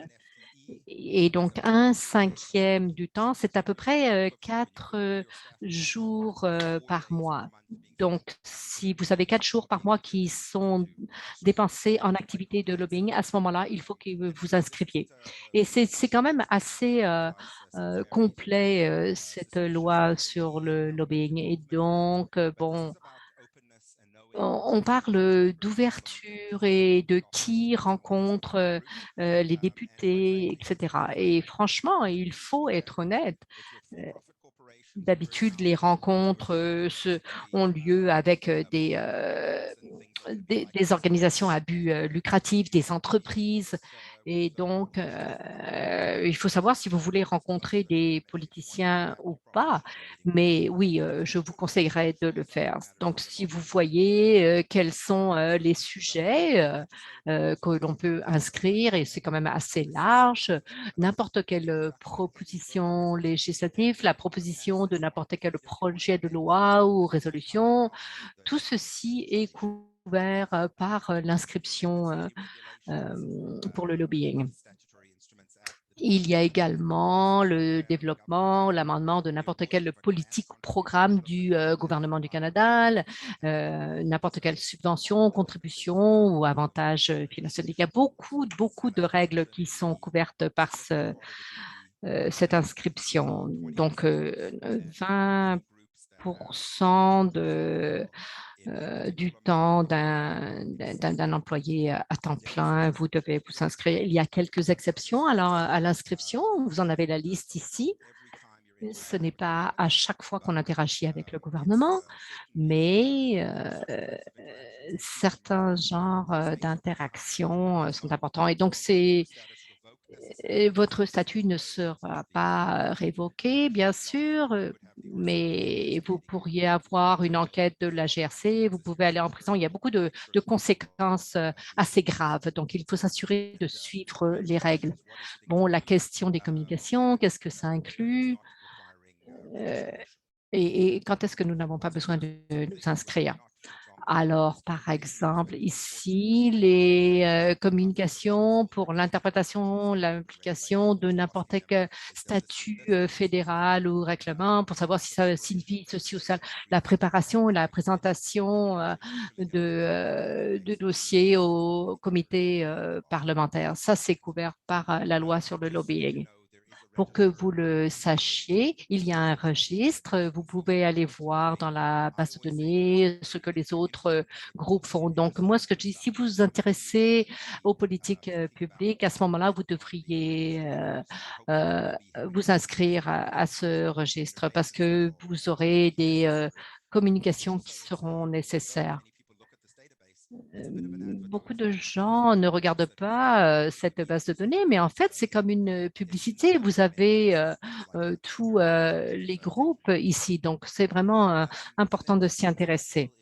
Et donc, un cinquième du temps, c'est à peu près 4 jours par mois. Donc, si vous avez 4 jours par mois qui sont dépensés en activité de lobbying, à ce moment-là, il faut que vous vous inscriviez. Et c'est quand même assez complet, cette loi sur le lobbying. Et donc, bon, on parle d'ouverture et de qui rencontre les députés, etc. Et franchement, il faut être honnête. euh, D'habitude, les rencontres ont lieu avec des organisations à but lucratif, des entreprises. Et donc, il faut savoir si vous voulez rencontrer des politiciens ou pas. Mais oui, je vous conseillerais de le faire. Donc, si vous voyez quels sont les sujets que l'on peut inscrire, et c'est quand même assez large, n'importe quelle proposition législative, la proposition de n'importe quel projet de loi ou résolution, tout ceci est couvert par l'inscription pour le lobbying. Il y a également le développement, l'amendement de n'importe quelle politique ou programme du gouvernement du Canada, n'importe quelle subvention, contribution ou avantage financier. Il y a beaucoup, beaucoup de règles qui sont couvertes par cette inscription. Donc, 20% du temps d'un employé à temps plein, vous devez vous inscrire. Il y a quelques exceptions à l'inscription. Vous en avez la liste ici. Ce n'est pas à chaque fois qu'on interagit avec le gouvernement, mais certains genres d'interactions sont importants. Et donc, votre statut ne sera pas révoqué, bien sûr, mais vous pourriez avoir une enquête de la GRC, vous pouvez aller en prison. Il y a beaucoup de conséquences assez graves. Donc, il faut s'assurer de suivre les règles. Bon, la question des communications, qu'est-ce que ça inclut? Euh, et quand est-ce que nous n'avons pas besoin de nous inscrire? Alors, par exemple, ici, les communications pour l'interprétation, l'application de n'importe quel statut fédéral ou règlement pour savoir si ça signifie ceci ou ça, la préparation et la présentation de dossiers au comité parlementaire. Ça, c'est couvert par la loi sur le lobbying. Pour que vous le sachiez, il y a un registre. Vous pouvez aller voir dans la base de données ce que les autres groupes font. Donc, moi, ce que je dis, si vous vous intéressez aux politiques publiques, à ce moment-là, vous devriez euh, vous inscrire à ce registre parce que vous aurez des communications qui seront nécessaires. Beaucoup de gens ne regardent pas cette base de données, mais en fait, c'est comme une publicité. Vous avez tous les groupes ici, donc c'est vraiment important de s'y intéresser.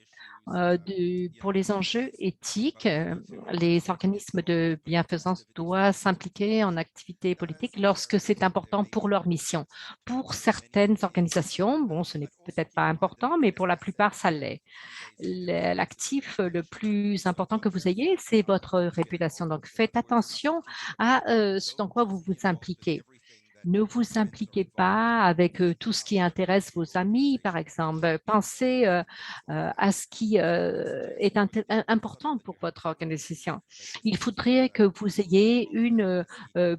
Pour les enjeux éthiques, les organismes de bienfaisance doivent s'impliquer en activités politiques lorsque c'est important pour leur mission. Pour certaines organisations, bon, ce n'est peut-être pas important, mais pour la plupart, ça l'est. L'actif le plus important que vous ayez, c'est votre réputation. Donc, faites attention à ce dans quoi vous vous impliquez. Ne vous impliquez pas avec tout ce qui intéresse vos amis, par exemple. Pensez à ce qui est important pour votre organisation. Il faudrait que vous ayez une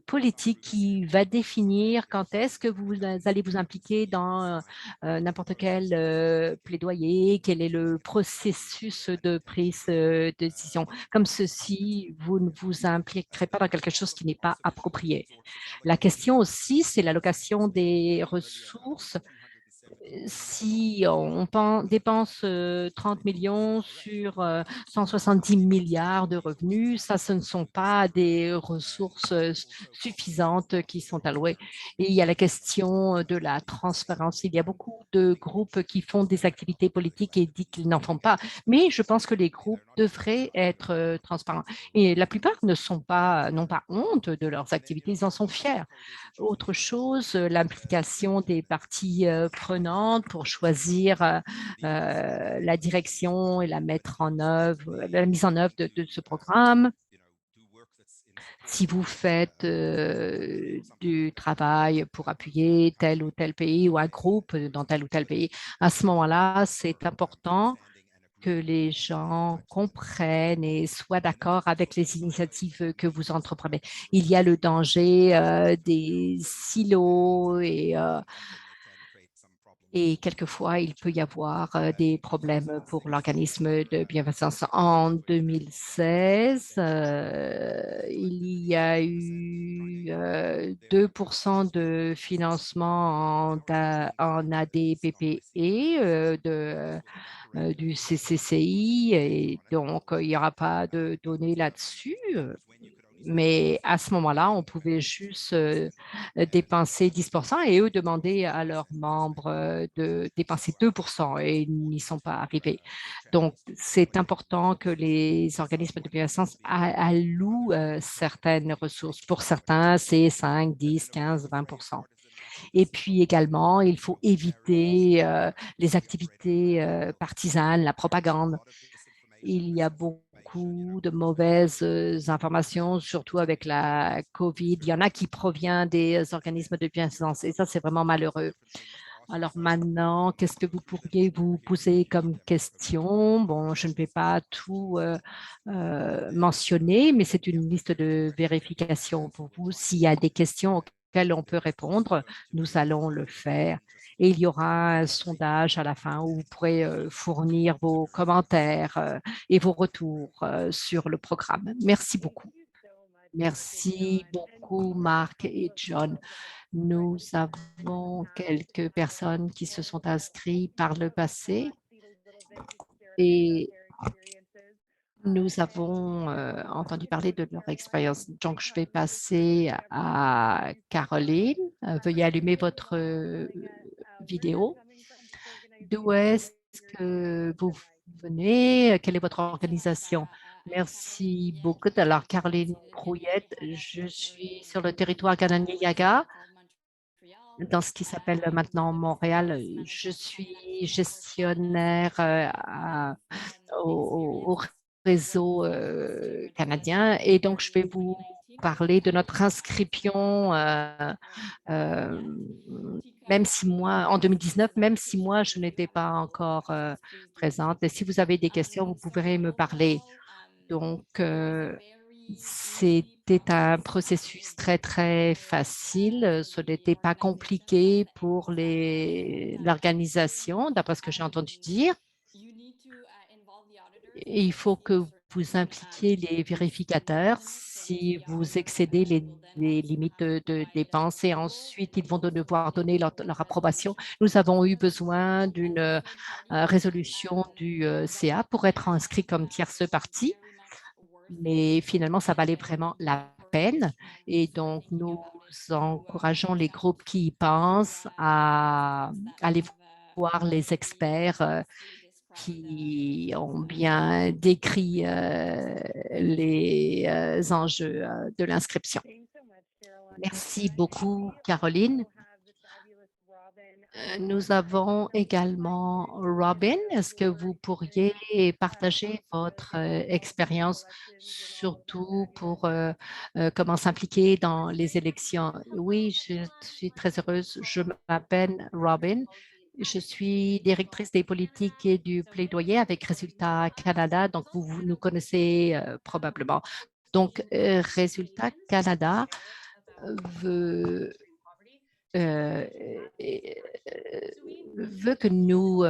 politique qui va définir quand est-ce que vous allez vous impliquer dans n'importe quel plaidoyer, quel est le processus de prise de décision. Comme ceci, vous ne vous impliquerez pas dans quelque chose qui n'est pas approprié. La question aussi, c'est l'allocation des ressources. Si dépense 30 millions sur 170 milliards de revenus, ça, ce ne sont pas des ressources suffisantes qui sont allouées. Et il y a la question de la transparence. Il y a beaucoup de groupes qui font des activités politiques et disent qu'ils n'en font pas. Mais je pense que les groupes devraient être transparents. Et la plupart n'ont pas honte de leurs activités, ils en sont fiers. Autre chose, l'implication des parties prenantes pour choisir la direction et la mise en œuvre de ce programme. Si vous faites du travail pour appuyer tel ou tel pays ou un groupe dans tel ou tel pays, à ce moment-là, c'est important que les gens comprennent et soient d'accord avec les initiatives que vous entreprenez. Il y a le danger des silos et quelquefois, il peut y avoir des problèmes pour l'organisme de bienfaisance. En 2016, il y a eu 2% de financement en ADPPE du CCCI et donc il n'y aura pas de données là-dessus. Mais à ce moment-là, on pouvait juste dépenser 10% et eux demander à leurs membres de dépenser 2% et ils n'y sont pas arrivés. Donc, c'est important que les organismes de bienfaisance allouent certaines ressources. Pour certains, c'est 5, 10, 15, 20%. Et puis également, il faut éviter les activités partisanes, la propagande. Il y a beaucoup de mauvaises informations, surtout avec la COVID. Il y en a qui proviennent des organismes de bienfaisance et ça, c'est vraiment malheureux. Alors maintenant, qu'est-ce que vous pourriez vous poser comme question? Bon, je ne vais pas tout mentionner, mais c'est une liste de vérification pour vous. S'il y a des questions auxquelles on peut répondre, nous allons le faire. Et il y aura un sondage à la fin où vous pourrez fournir vos commentaires et vos retours sur le programme. Merci beaucoup. Merci beaucoup, Marc et John. Nous avons quelques personnes qui se sont inscrites par le passé et nous avons entendu parler de leur expérience. Donc, je vais passer à Caroline. Veuillez allumer votre vidéo. D'où est-ce que vous venez? Quelle est votre organisation? Merci beaucoup. Alors, Caroline Brouillette, je suis sur le territoire Gananiaga dans ce qui s'appelle maintenant Montréal. Je suis gestionnaire au réseau canadien et donc je vais vous parler de notre inscription, euh, même si moi, en 2019, même si moi, je n'étais pas encore présente. Et si vous avez des questions, vous pourrez me parler. Donc, C'était un processus très, très facile. Ce n'était pas compliqué pour l'organisation, d'après ce que j'ai entendu dire. Et il faut que vous impliquiez les vérificateurs si vous excédez les limites de dépenses et ensuite ils vont devoir donner leur approbation. Nous avons eu besoin d'une résolution du CA pour être inscrit comme tierce partie, mais finalement, ça valait vraiment la peine. Et donc, nous encourageons les groupes qui y pensent à aller voir les experts qui ont bien décrit les enjeux de l'inscription. Merci beaucoup, Caroline. Nous avons également Robin. Est-ce que vous pourriez partager votre expérience, surtout pour comment s'impliquer dans les élections? Oui, je suis très heureuse. Je m'appelle Robin. Je suis directrice des politiques et du plaidoyer avec Résultats Canada. Donc, vous nous connaissez probablement. Donc, Résultats Canada veut euh, veut que nous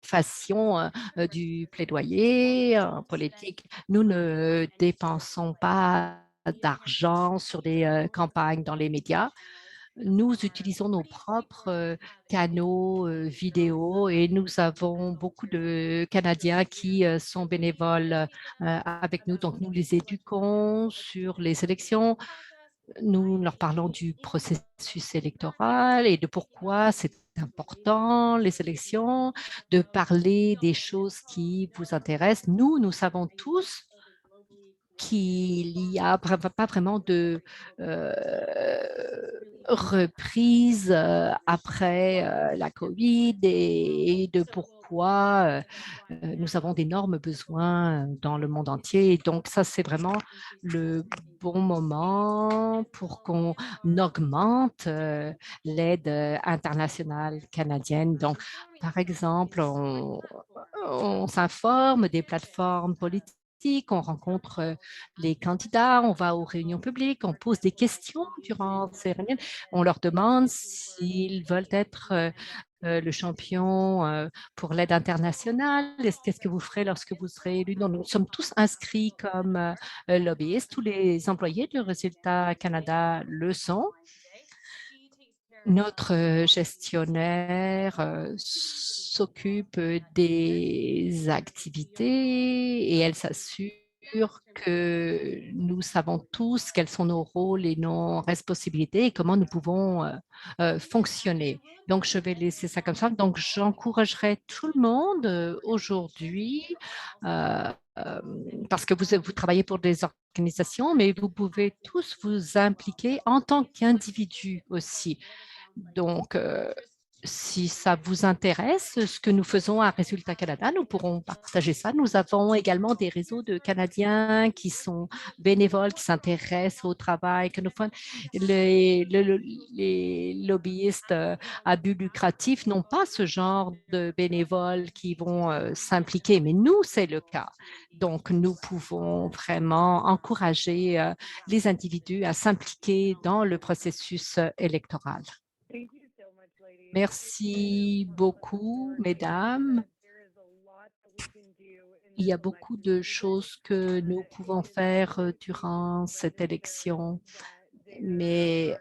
fassions du plaidoyer en politique. Nous ne dépensons pas d'argent sur des campagnes dans les médias. Nous utilisons nos propres canaux vidéo et nous avons beaucoup de Canadiens qui sont bénévoles avec nous. Donc, nous les éduquons sur les élections, nous leur parlons du processus électoral et de pourquoi c'est important, les élections, de parler des choses qui vous intéressent. Nous savons tous qu'il n'y a pas vraiment de euh, reprise après la COVID et de pourquoi nous avons d'énormes besoins dans le monde entier. Et donc, ça, c'est vraiment le bon moment pour qu'on augmente l'aide internationale canadienne. Donc, par exemple, on s'informe des plateformes politiques, on rencontre les candidats, on va aux réunions publiques, on pose des questions durant ces réunions, on leur demande s'ils veulent être le champion pour l'aide internationale. Qu'est-ce que vous ferez lorsque vous serez élu? Donc, nous sommes tous inscrits comme lobbyistes. Tous les employés du Résultat Canada le sont. Notre gestionnaire s'occupe des activités et elle s'assure que nous savons tous quels sont nos rôles et nos responsabilités et comment nous pouvons fonctionner. Donc, je vais laisser ça comme ça. Donc, j'encouragerai tout le monde aujourd'hui euh, euh, parce que vous travaillez pour des organisations, mais vous pouvez tous vous impliquer en tant qu'individu aussi. Donc, si ça vous intéresse, ce que nous faisons à Résultats Canada, nous pourrons partager ça. Nous avons également des réseaux de Canadiens qui sont bénévoles, qui s'intéressent au travail que nous faisons. Les lobbyistes à but lucratif n'ont pas ce genre de bénévoles qui vont s'impliquer, mais nous, c'est le cas. Donc, nous pouvons vraiment encourager les individus à s'impliquer dans le processus électoral. Merci beaucoup, mesdames. Il y a beaucoup de choses que nous pouvons faire durant cette élection, mais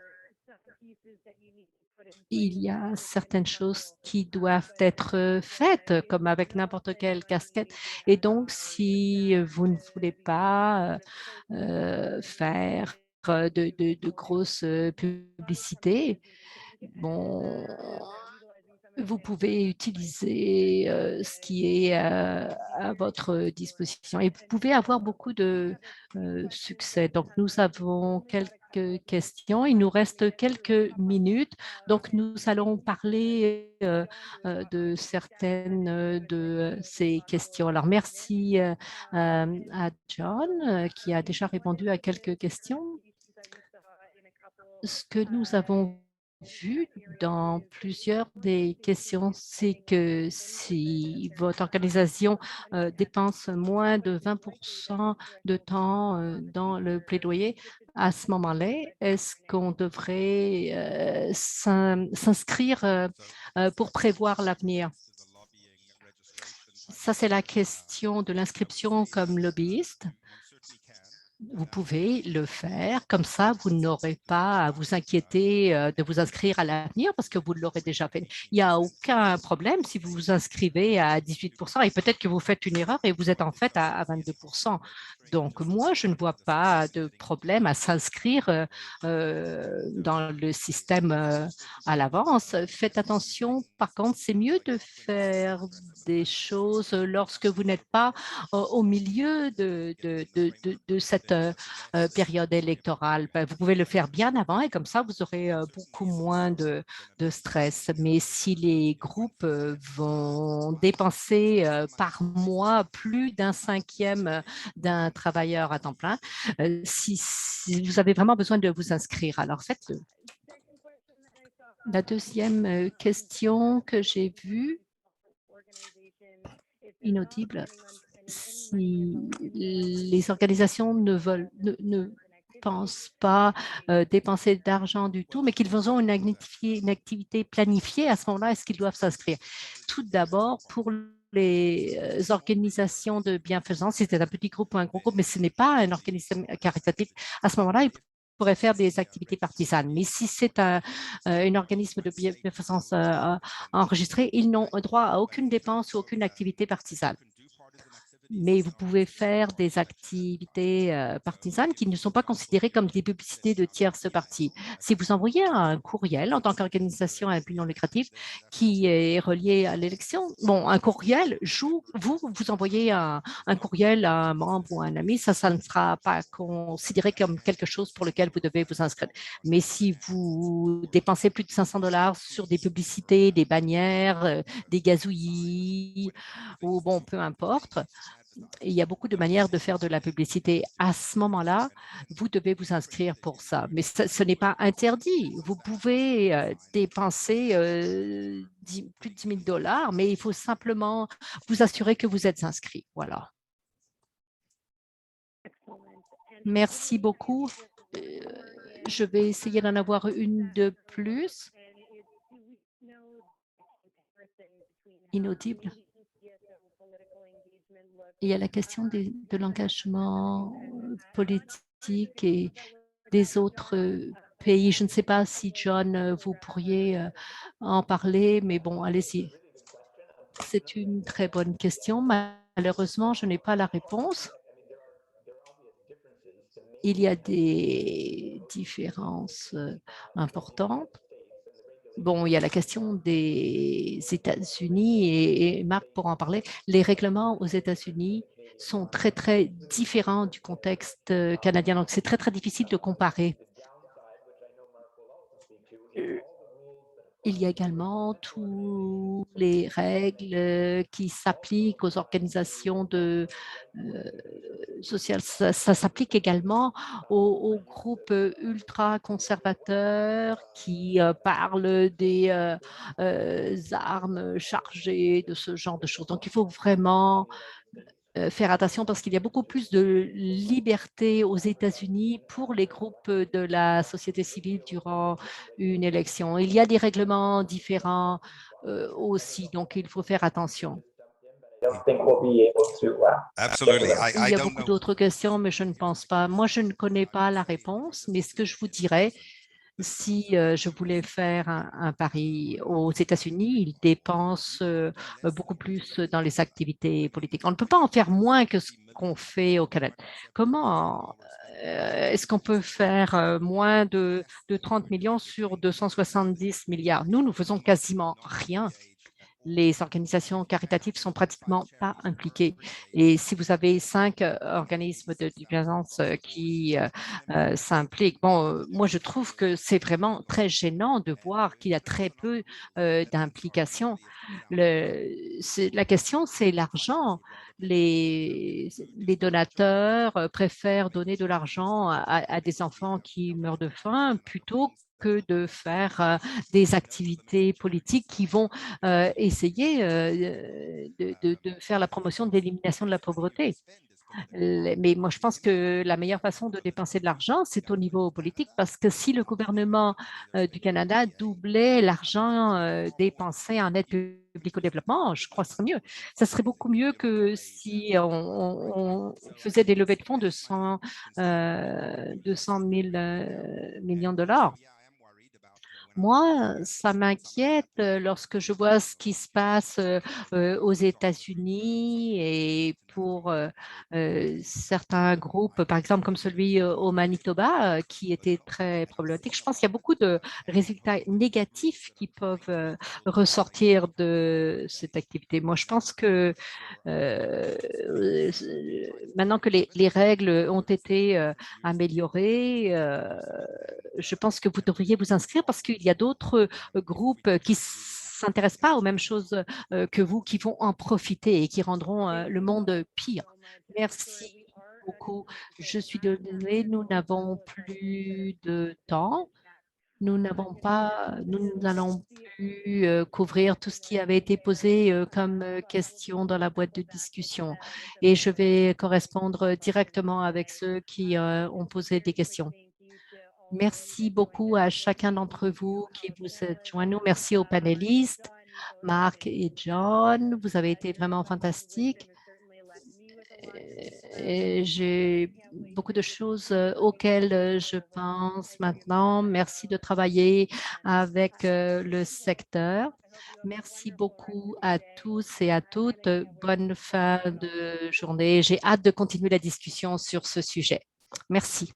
il y a certaines choses qui doivent être faites, comme avec n'importe quelle casquette. Et donc, si vous ne voulez pas faire de grosses publicités, bon, vous pouvez utiliser ce qui est à votre disposition et vous pouvez avoir beaucoup de succès. Donc, nous avons quelques questions. Il nous reste quelques minutes. Donc, nous allons parler de certaines de ces questions. Alors, merci à John qui a déjà répondu à quelques questions. Ce que nous avons vu dans plusieurs des questions, c'est que si votre organisation dépense moins de 20% de temps dans le plaidoyer, à ce moment-là, est-ce qu'on devrait s'inscrire pour prévoir l'avenir? Ça, c'est la question de l'inscription comme lobbyiste. Vous pouvez le faire, comme ça, vous n'aurez pas à vous inquiéter de vous inscrire à l'avenir parce que vous l'aurez déjà fait. Il n'y a aucun problème si vous vous inscrivez à 18% et peut-être que vous faites une erreur et vous êtes en fait à 22%. Donc, moi, je ne vois pas de problème à s'inscrire dans le système à l'avance. Faites attention, par contre, c'est mieux de faire des choses lorsque vous n'êtes pas au milieu de cette période électorale. Ben, vous pouvez le faire bien avant et comme ça, vous aurez beaucoup moins de stress. Mais si les groupes vont dépenser par mois plus d'un cinquième d'un travailleur à temps plein, si vous avez vraiment besoin de vous inscrire, alors faites-le. La deuxième question que j'ai vue, inaudible, si les organisations ne pensent pas dépenser d'argent du tout, mais qu'ils ont une activité planifiée, à ce moment-là, est-ce qu'ils doivent s'inscrire? Tout d'abord, pour les organisations de bienfaisance, si c'est un petit groupe ou un gros groupe, mais ce n'est pas un organisme caritatif, à ce moment-là, ils pourraient faire des activités partisanes. Mais si c'est un organisme de bienfaisance enregistré, ils n'ont droit à aucune dépense ou aucune activité partisane. Mais vous pouvez faire des activités partisanes qui ne sont pas considérées comme des publicités de tierces parties. Si vous envoyez un courriel en tant qu'organisation à but non lucratif qui est relié à l'élection, bon, un courriel, vous envoyez un courriel à un membre ou à un ami, ça ne sera pas considéré comme quelque chose pour lequel vous devez vous inscrire. Mais si vous dépensez plus de 500 $ sur des publicités, des bannières, des gazouillis, ou bon, peu importe, il y a beaucoup de manières de faire de la publicité. À ce moment-là, vous devez vous inscrire pour ça. Mais ce n'est pas interdit. Vous pouvez dépenser plus de 10 000 $, mais il faut simplement vous assurer que vous êtes inscrit. Voilà. Merci beaucoup. Euh, Je vais essayer d'en avoir une de plus. Inaudible. Il y a la question de l'engagement politique et des autres pays. Je ne sais pas si, John, vous pourriez en parler, mais bon, allez-y. C'est une très bonne question. Malheureusement, je n'ai pas la réponse. Il y a des différences importantes. Bon, il y a la question des États-Unis et Marc pourra en parler. Les règlements aux États-Unis sont très, très différents du contexte canadien. Donc, c'est très, très difficile de comparer. Il y a également toutes les règles qui s'appliquent aux organisations sociales. Ça s'applique également aux groupes ultra-conservateurs qui parlent des armes chargées, de ce genre de choses. Donc, il faut vraiment faire attention parce qu'il y a beaucoup plus de liberté aux États-Unis pour les groupes de la société civile durant une élection. Il y a des règlements différents aussi, donc il faut faire attention. Absolutely. Il I y a don't beaucoup know. d'autres questions, mais je ne pense pas. Moi, je ne connais pas la réponse, mais ce que je vous dirais, si je voulais faire un pari aux États-Unis, ils dépensent beaucoup plus dans les activités politiques. On ne peut pas en faire moins que ce qu'on fait au Canada. Comment est-ce qu'on peut faire moins de 30 millions sur 270 milliards? Nous faisons quasiment rien. Les organisations caritatives sont pratiquement pas impliquées. Et si vous avez 5 organismes de bienfaisance qui s'impliquent, bon, moi je trouve que c'est vraiment très gênant de voir qu'il y a très peu d'implication. La question, c'est l'argent. Les donateurs préfèrent donner de l'argent à des enfants qui meurent de faim plutôt que de faire des activités politiques qui vont essayer de faire la promotion de l'élimination de la pauvreté. Mais moi, je pense que la meilleure façon de dépenser de l'argent, c'est au niveau politique, parce que si le gouvernement du Canada doublait l'argent dépensé en aide publique au développement, je crois que ce serait mieux. Ça serait beaucoup mieux que si on faisait des levées de fonds de 200 000 millions de dollars. Moi, ça m'inquiète lorsque je vois ce qui se passe aux États-Unis et pour certains groupes, par exemple comme celui au Manitoba, qui était très problématique. Je pense qu'il y a beaucoup de résultats négatifs qui peuvent ressortir de cette activité. Moi, je pense que euh, maintenant que les règles ont été améliorées, je pense que vous devriez vous inscrire parce qu'il y a d'autres groupes qui s'intéressent pas aux mêmes choses que vous, qui vont en profiter et qui rendront le monde pire. Merci beaucoup. Je suis désolée, nous n'avons plus de temps. Nous n'allons plus couvrir tout ce qui avait été posé comme question dans la boîte de discussion. Et je vais correspondre directement avec ceux qui ont posé des questions. Merci beaucoup à chacun d'entre vous qui vous êtes joints nous. Merci aux panélistes, Marc et John. Vous avez été vraiment fantastiques. Et j'ai beaucoup de choses auxquelles je pense maintenant. Merci de travailler avec le secteur. Merci beaucoup à tous et à toutes. Bonne fin de journée. J'ai hâte de continuer la discussion sur ce sujet. Merci.